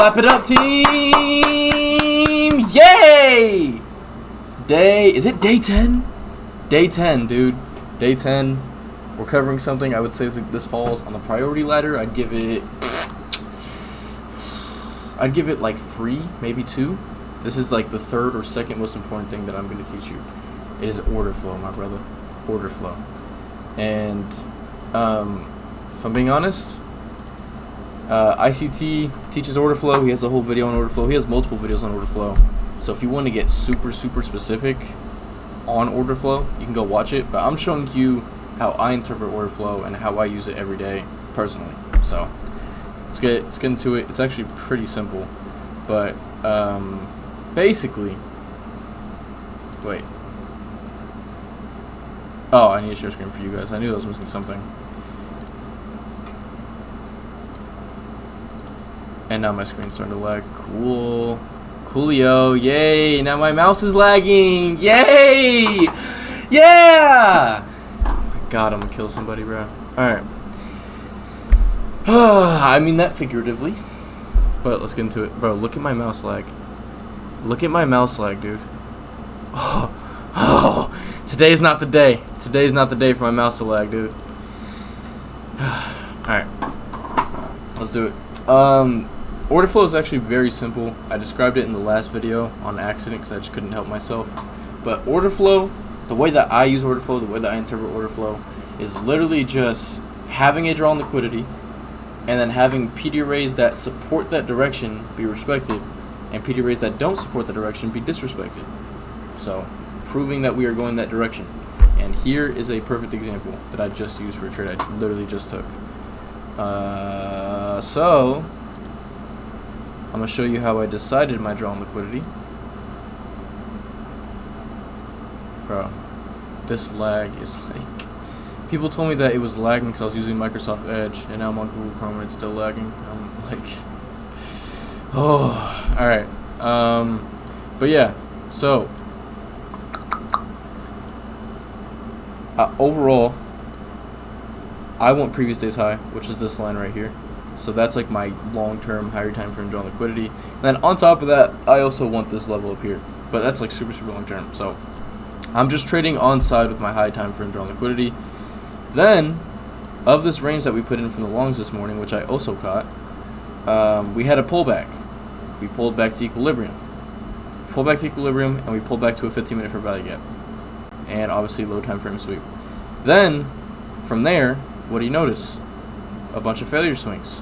Clap it up, team! Yay! Is it day 10? Day 10, dude. Day 10. We're covering something I would say this falls on the priority ladder. I'd give it like 3, maybe 2. This is like the third or second most important thing that I'm going to teach you. It is order flow, my brother. Order flow. And if I'm being honest, ICT teaches order flow. He has a whole video on order flow. He has multiple videos on order flow. So if you want to get super specific on order flow, you can go watch it. But I'm showing you how I interpret order flow and how I use it every day personally. So let's get into it. It's actually pretty simple, but basically, wait. Oh, I need to share screen for you guys. I knew I was missing something. And now my screen's starting to lag. Cool. Coolio. Yay. Now my mouse is lagging. Yay. Yeah. Oh my god, I'm gonna kill somebody, bro. Alright. I mean that figuratively. But let's get into it. Bro, look at my mouse lag. Look at my mouse lag, dude. Oh. Today's not the day. Today's not the day for my mouse to lag, dude. Alright. Let's do it. Order flow is actually very simple. I described it in the last video on accident because I just couldn't help myself. But order flow, the way that I use order flow, the way that I interpret order flow, is literally just having a draw on liquidity and then having PD arrays that support that direction be respected and PD arrays that don't support the direction be disrespected. So, proving that we are going that direction. And here is a perfect example that I just used for a trade I literally just took. So I'm going to show you how I decided my draw on liquidity. Bro, this lag is like... People told me that it was lagging because I was using Microsoft Edge, and now I'm on Google Chrome and it's still lagging. I'm like... Oh, alright. But yeah, so... overall, I want previous day's high, which is this line right here. So that's like my long-term higher time frame draw on liquidity. And then on top of that, I also want this level up here. But that's like super long-term. So I'm just trading on side with my high time frame draw on liquidity. Then, of this range that we put in from the longs this morning, which I also caught, we had a pullback. We pulled back to equilibrium. Pulled back to equilibrium, and we pulled back to a 15-minute fair value gap. And obviously low time frame sweep. Then, from there, what do you notice? A bunch of failure swings.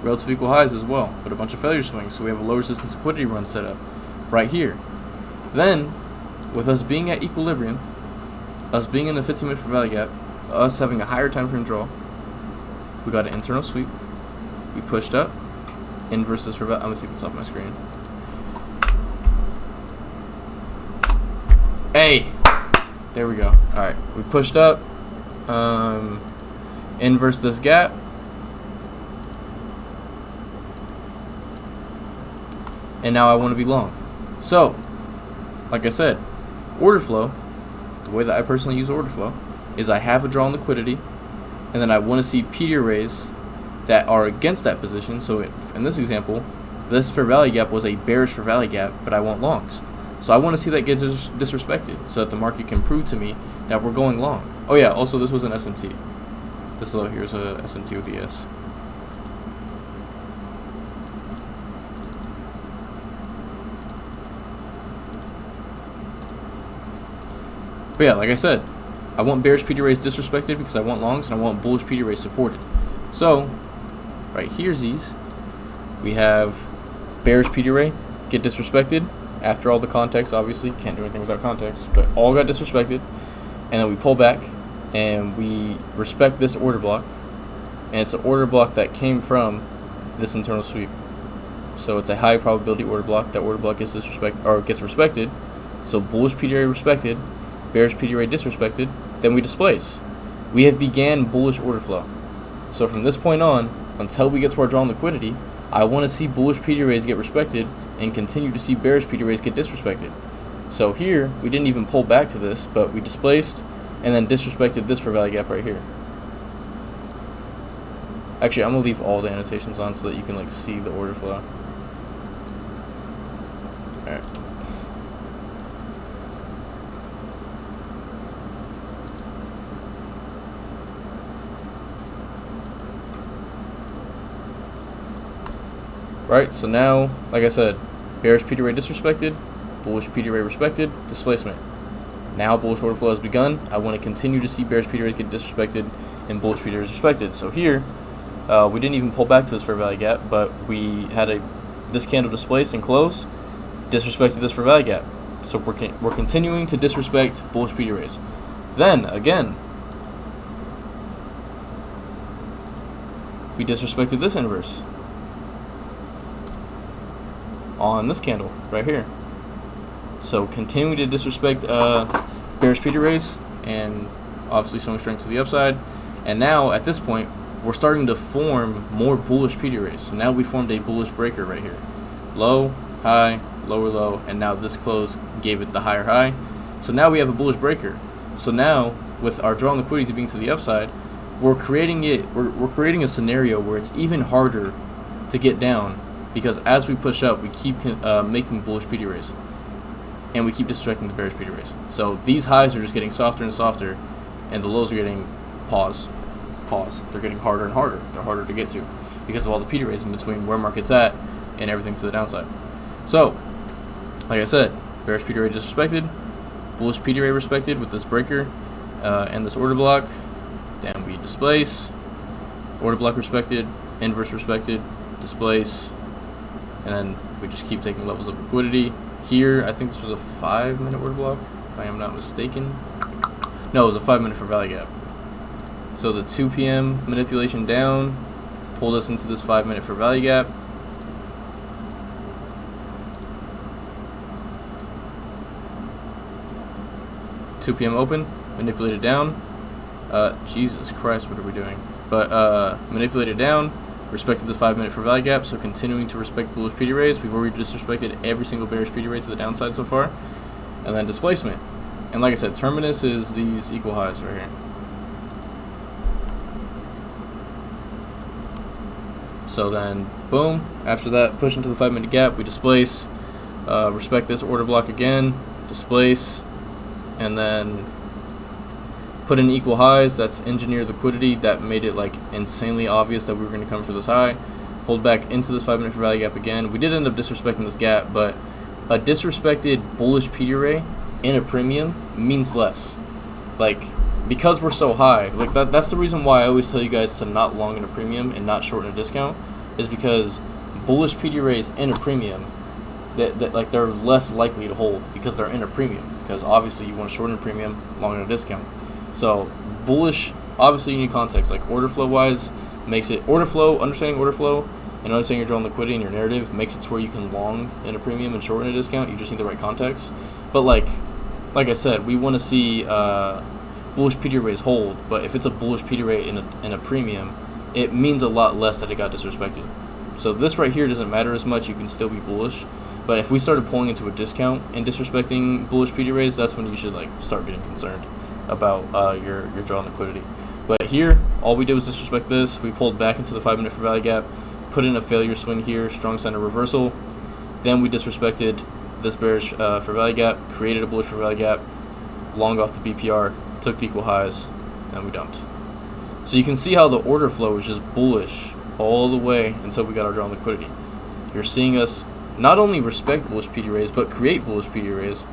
Relative equal highs as well, but a bunch of failure swings. So we have a low resistance liquidity run set up right here. Then, with us being at equilibrium, us being in the 15-minute fair value gap, us having a higher time frame draw, we got an internal sweep. We pushed up. Inverse this fair value. I'm gonna take this off my screen. Hey! There we go. Alright, we pushed up, inverse this gap, and now I want to be long. So, like I said, order flow, the way that I personally use order flow, is I have a draw on liquidity, and then I want to see PD arrays that are against that position. So in this example, this fair value gap was a bearish fair value gap, but I want longs. So I want to see that get disrespected so that the market can prove to me that we're going long. Oh yeah, also this was an SMT. This low here is a SMT with ES. But yeah, like I said, I want bearish PD arrays disrespected because I want longs, and I want bullish PD arrays supported. So, right here's these. We have bearish PD array get disrespected. After all the context, obviously, can't do anything without context, but all got disrespected, and then we pull back, and we respect this order block, and it's an order block that came from this internal sweep. So it's a high probability order block. That order block gets respected. So bullish PD array respected, bearish PD array disrespected, then we displace. We have began bullish order flow. So from this point on, until we get to our draw on liquidity, I want to see bullish PD arrays get respected and continue to see bearish PD arrays get disrespected. So here, we didn't even pull back to this, but we displaced and then disrespected this fair value gap right here. Actually, I'm going to leave all the annotations on so that you can like see the order flow. right? So now, like I said, bearish PD rate disrespected, bullish PD rate respected, displacement. Now bullish order flow has begun. I want to continue to see bearish PD rates get disrespected and bullish PD rates respected. So here, we didn't even pull back to this fair value gap, but we had this candle displaced and close, disrespected this fair value gap. So we're continuing to disrespect bullish PD rates. Then again, we disrespected this inverse on this candle right here. So continuing to disrespect bearish PD rates and obviously showing strength to the upside. And now at this point, we're starting to form more bullish PD rates. So now we formed a bullish breaker right here. Low, high, lower low, and now this close gave it the higher high. So now we have a bullish breaker. So now with our drawn liquidity being to the upside, we're creating a scenario where it's even harder to get down, because as we push up, we keep making bullish PD rates, and we keep disrespecting the bearish PD rates. So these highs are just getting softer and softer, and the lows are getting pause. They're getting harder and harder. They're harder to get to because of all the PD rates in between where market's at and everything to the downside. So, like I said, bearish PD rate disrespected, bullish PD rate respected with this breaker and this order block. Then we displace, order block respected, inverse respected, displace, and then we just keep taking levels of liquidity. Here, I think this was a 5-minute order block, if I am not mistaken. No, it was a 5-minute fair value gap. So the 2 p.m. manipulation down pulled us into this 5-minute fair value gap. (2 p.m. open, manipulated down. Jesus Christ, what are we doing? But manipulated down, respected the 5-minute fair value gap, so continuing to respect bullish PD rates. We've already disrespected every single bearish PD rate to the downside so far. And then displacement. And like I said, terminus is these equal highs right here. So then, boom, after that, push into the 5-minute gap, we displace, respect this order block again, displace, and then put in equal highs. That's engineered liquidity. That made it like insanely obvious that we were going to come for this high. Hold back into this 5-minute fair value gap again. We did end up disrespecting this gap, but a disrespected bullish PD ray in a premium means less. Like, because we're so high, like that's the reason why I always tell you guys to not long in a premium and not short in a discount, is because bullish PD rays in a premium, that like they're less likely to hold because they're in a premium. Because obviously you want to shorten a premium, long in a discount. So bullish, obviously you need context. Like order flow wise, makes it order flow, understanding order flow, and understanding your drawn liquidity and your narrative makes it to where you can long in a premium and short in a discount. You just need the right context. But like I said, we want to see bullish PD rays hold. But if it's a bullish PD ray in a premium, it means a lot less that it got disrespected. So this right here doesn't matter as much. You can still be bullish. But if we started pulling into a discount and disrespecting bullish PD rays, that's when you should like start getting concerned about your drawn liquidity. But here, all we did was disrespect this. We pulled back into the 5-minute fair value gap, put in a failure swing here, strong center reversal. Then we disrespected this bearish fair value gap, created a bullish fair value gap, long off the BPR, took the equal highs, and we dumped. So you can see how the order flow is just bullish all the way until we got our drawn liquidity. You're seeing us not only respect bullish PD rays, but create bullish PD rays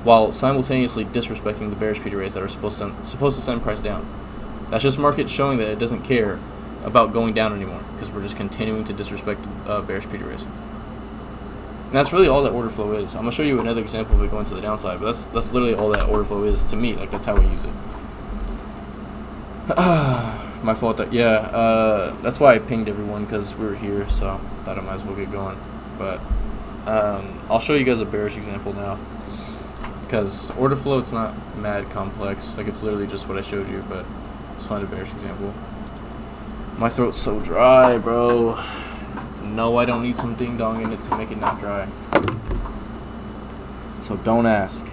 while simultaneously disrespecting the bearish PD rays that are supposed to send price down. That's just market showing that it doesn't care about going down anymore, because we're just continuing to disrespect bearish PD rays. And that's really all that order flow is. I'm going to show you another example of it going to the downside, but that's literally all that order flow is to me. Like, that's how we use it. My fault. That's why I pinged everyone, because we were here, so thought I might as well get going. But I'll show you guys a bearish example now, because order flow, it's not mad complex. Like, it's literally just what I showed you, but let's find a bearish example. My throat's so dry, bro. No, I don't need some ding dong in it to make it not dry. So don't ask.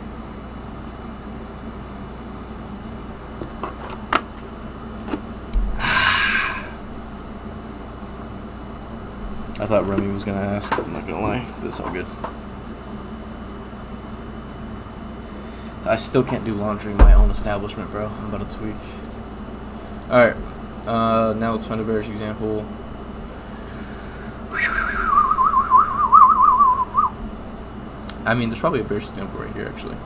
I thought Remi was gonna ask. I'm not gonna lie. That's all good. I still can't do laundry in my own establishment, bro. I'm about to tweak. Alright. Now let's find a bearish example. I mean, there's probably a bearish example right here, actually.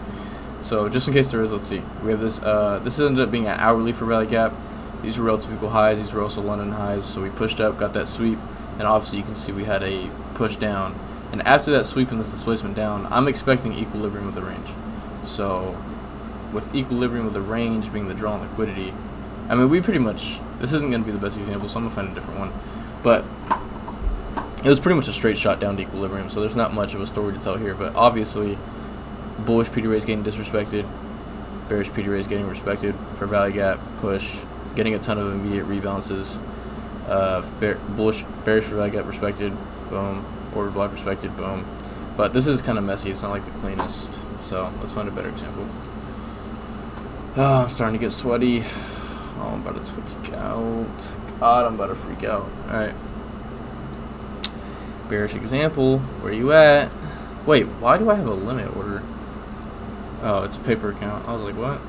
So just in case there is, let's see. We have this. This ended up being an hourly for value gap. These were relative equal highs. These were also London highs. So we pushed up, got that sweep, and obviously you can see we had a push down. And after that sweep and this displacement down, I'm expecting equilibrium with the range. So with equilibrium with the range being the draw on liquidity, I mean, we pretty much, this isn't going to be the best example, so I'm going to find a different one. But it was pretty much a straight shot down to equilibrium, so there's not much of a story to tell here. But obviously, bullish PD raise getting disrespected, bearish PD raise getting respected for value gap, push, getting a ton of immediate rebalances, bearish for value gap respected, boom, order block respected, boom. But this is kind of messy, it's not like the cleanest, so let's find a better example. Oh, I'm starting to get sweaty. Oh, I'm about to freak out. God, I'm about to freak out. Alright. Bearish example. Where you at? Wait, why do I have a limit order? Oh, it's a paper account. I was like, what?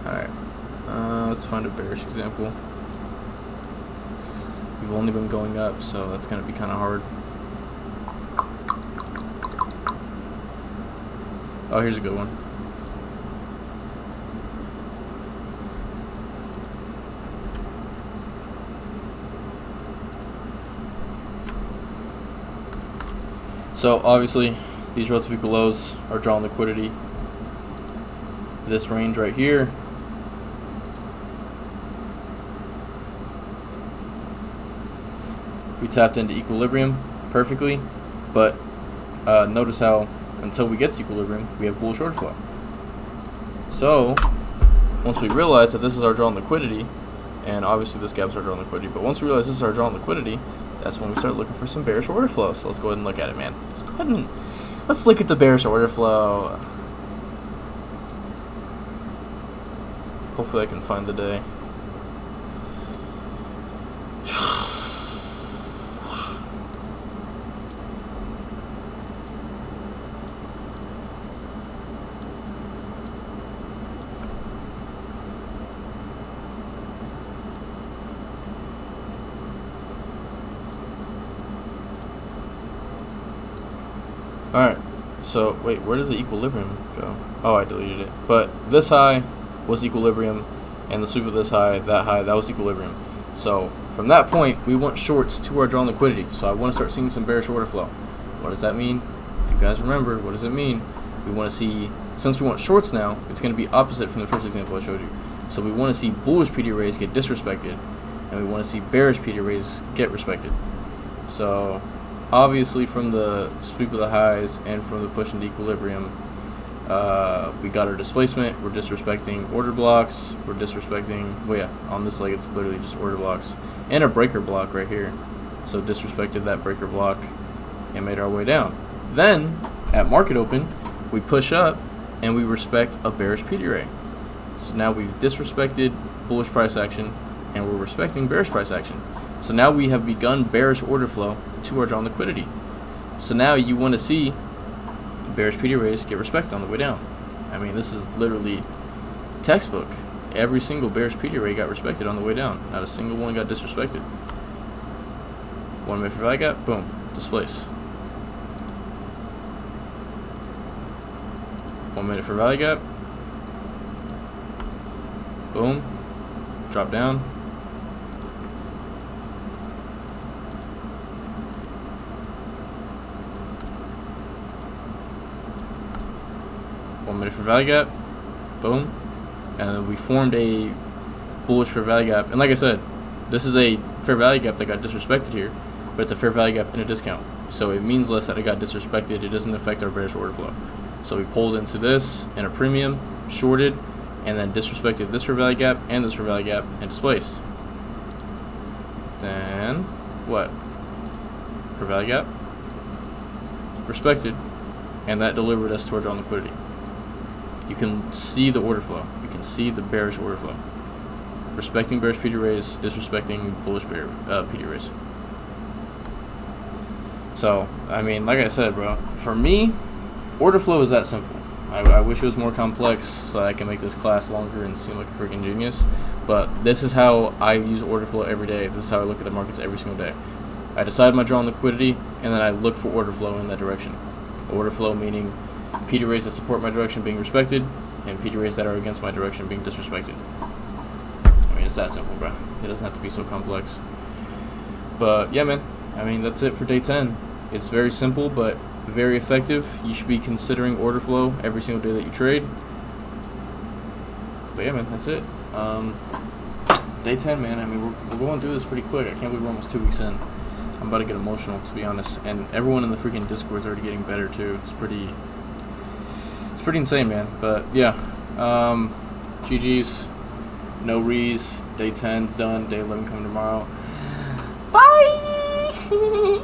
Alright. Let's find a bearish example. We've only been going up, so that's going to be kind of hard. Oh, here's a good one. So obviously, these relative equal lows are drawing liquidity. This range right here, we tapped into equilibrium perfectly, but notice how until we get to equilibrium, we have bullish order flow. So once we realize that this is our draw on liquidity, and obviously this gap's our draw on liquidity, but once we realize this is our draw on liquidity, that's when we start looking for some bearish order flow. So let's go ahead and look at it, man. Let's go ahead and let's look at the bearish order flow. Hopefully I can find the day. Alright, so wait, where does the equilibrium go? Oh, I deleted it. But this high was equilibrium, and the sweep of this high, that was equilibrium. So from that point, we want shorts to our drawn liquidity. So I want to start seeing some bearish order flow. What does that mean? You guys remember, what does it mean? We want to see, since we want shorts now, it's going to be opposite from the first example I showed you. So we want to see bullish PD raise get disrespected, and we want to see bearish PD raise get respected. So obviously from the sweep of the highs and from the push into equilibrium, we got our displacement, we're disrespecting order blocks, we're disrespecting, well yeah, on this leg it's literally just order blocks, and a breaker block right here. So disrespected that breaker block and made our way down. Then, at market open, we push up and we respect a bearish PD ray. So now we've disrespected bullish price action and we're respecting bearish price action. So now we have begun bearish order flow to our drawn liquidity. So now you want to see bearish PD raise get respected on the way down. I mean, this is literally textbook. Every single bearish PD ray got respected on the way down. Not a single one got disrespected. 1 minute for value gap, boom, displace. 1 minute for value gap, boom, drop down. For value gap, boom, and then we formed a bullish fair value gap. And like I said, this is a fair value gap that got disrespected here, but it's a fair value gap in a discount, so it means less that it got disrespected. It doesn't affect our bearish order flow. So we pulled into this in a premium, shorted, and then disrespected this fair value gap and this fair value gap and displaced. Then what? Fair value gap, respected, and that delivered us towards our liquidity. You can see the order flow. You can see the bearish order flow. Respecting bearish PD raise, disrespecting bullish PD raise. So, I mean, like I said, bro, for me, order flow is that simple. I wish it was more complex so I can make this class longer and seem like a freaking genius. But this is how I use order flow every day. This is how I look at the markets every single day. I decide my draw on liquidity, and then I look for order flow in that direction. Order flow meaning PD rates that support my direction being respected, and PD rates that are against my direction being disrespected. I mean, it's that simple, bro. It doesn't have to be so complex. But yeah, man. I mean, that's it for day 10. It's very simple, but very effective. You should be considering order flow every single day that you trade. But yeah, man, that's it. Day 10, man. I mean, we're going through this pretty quick. I can't believe we're almost 2 weeks in. I'm about to get emotional, to be honest. And everyone in the freaking Discord's already getting better too. It's pretty insane, man. But yeah, GG's, no rees. Day 10's done. Day 11 coming tomorrow. Bye.